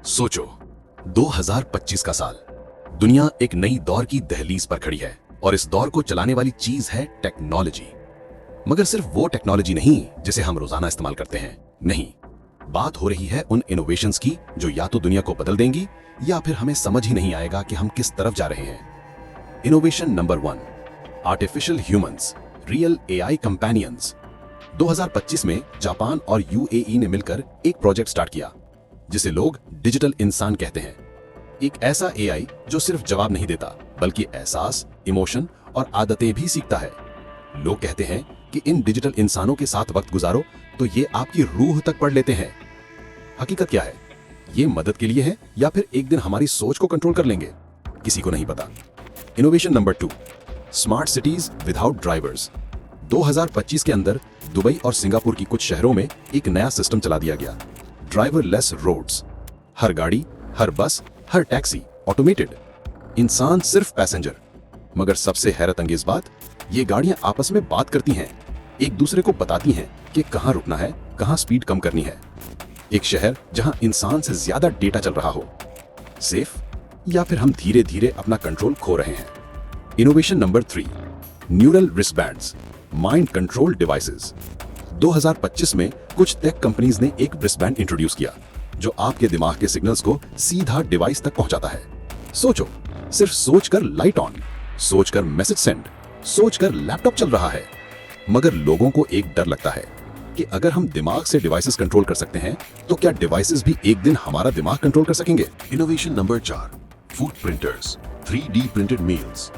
सोचो, 2025 का साल, दुनिया एक नई दौर की दहलीज पर खड़ी है और इस दौर को चलाने वाली चीज है टेक्नोलॉजी। मगर सिर्फ वो टेक्नोलॉजी नहीं जिसे हम रोजाना इस्तेमाल करते हैं, नहीं, बात हो रही है उन इनोवेशंस की जो या तो दुनिया को बदल देंगी या फिर हमें समझ ही नहीं आएगा कि हम किस तरफ जा रहे हैं। Innovation number 1, artificial humans, real AI companions. 2025 में जापान और यूएई ने मिलकर एक प्रोजेक्ट स्टार्ट किया जिसे लोग डिजिटल इंसान कहते हैं। एक ऐसा एआई जो सिर्फ जवाब नहीं देता बल्कि एहसास, इमोशन और आदतें भी सीखता है। लोग कहते हैं कि इन डिजिटल इंसानों के साथ वक्त गुजारो तो ये आपकी रूह तक पढ़ लेते हैं। हकीकत क्या है? ये मदद के लिए है या फिर एक दिन हमारी सोच को कंट्रोल कर लेंगे? किसी को नहीं पता। Innovation number 2, smart cities without drivers. 2025 के अंदर दुबई और सिंगापुर की कुछ शहरों में एक नया सिस्टम चला दिया गया, ड्राइवरलेस रोड्स। हर गाड़ी, हर बस, हर टैक्सी ऑटोमेटेड, इंसान सिर्फ पैसेंजर। मगर सबसे हैरत अंगेज बात, ये गाड़ियां आपस में बात करती हैं, एक दूसरे को बताती हैं कि कहां रुकना है, कहां स्पीड कम करनी है। एक शहर जहां इंसान से ज्यादा डेटा चल रहा हो। सेफ या फिर हम धीरे धीरे अपना कंट्रोल खो रहे हैं? Innovation number 3, neural wristbands, mind control devices. 2025 में कुछ टेक कंपनीज ने एक रिस्टबैंड इंट्रोड्यूस किया जो आपके दिमाग के सिग्नल्स को सीधा डिवाइस तक पहुंचाता है। सोचो, सिर्फ सोचकर लाइट ऑन, सोचकर मैसेज सेंड, सोचकर लैपटॉप चल रहा है। मगर लोगों को एक डर लगता है कि अगर हम दिमाग से डिवाइसेस कंट्रोल कर सकते हैं तो क्या डिवाइसेस भी एक दिन हमारा दिमाग कंट्रोल कर सकेंगे? Innovation number 4, food printers, 3D printed meals.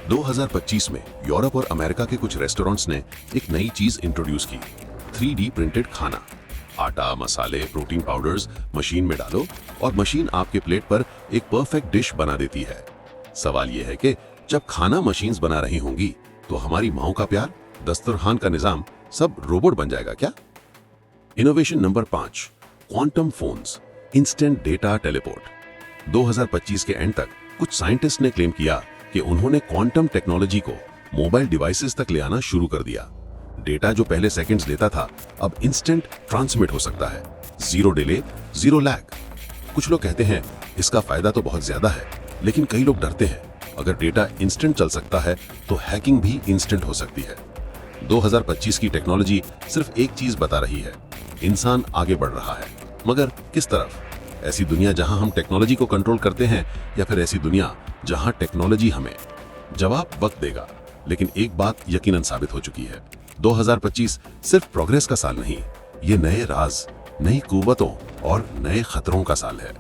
2025 में यूरोप और अमेरिका के कुछ रेस्टोरेंट्स ने एक नई चीज इंट्रोड्यूस की, 3D प्रिंटेड खाना। आटा, मसाले, प्रोटीन पाउडर्स मशीन में डालो और मशीन आपके प्लेट पर एक परफेक्ट डिश बना देती है। सवाल यह है कि जब खाना मशीन्स बना रही होंगी तो हमारी माओ का प्यार, दस्तरखान का निजाम सब रोबोट बन जाएगा क्या? Innovation number 5, quantum phones, instant data teleport. 2025 के एंड तक कुछ साइंटिस्ट ने क्लेम किया कि उन्होंने क्वांटम टेक्नोलॉजी को मोबाइल डिवाइसेस तक ले आना शुरू कर दिया। डेटा जो पहले सेकंड्स लेता था अब इंस्टेंट ट्रांसमिट हो सकता है, जीरो डिले, जीरो लैग। कुछ लोग कहते हैं इसका फायदा तो बहुत ज्यादा है, लेकिन कई लोग डरते हैं अगर डेटा इंस्टेंट चल सकता है तो हैकिंग भी इंस्टेंट हो सकती है। 2025 की टेक्नोलॉजी सिर्फ एक चीज बता रही है, इंसान आगे बढ़ रहा है, मगर किस तरफ? ऐसी दुनिया जहां हम टेक्नोलॉजी को कंट्रोल करते हैं या फिर ऐसी दुनिया जहां टेक्नोलॉजी हमें? जवाब वक्त देगा, लेकिन एक बात यकीनन साबित हो चुकी है, 2025 सिर्फ प्रोग्रेस का साल नहीं, ये नए राज, नई कुव्वतों और नए खतरों का साल है।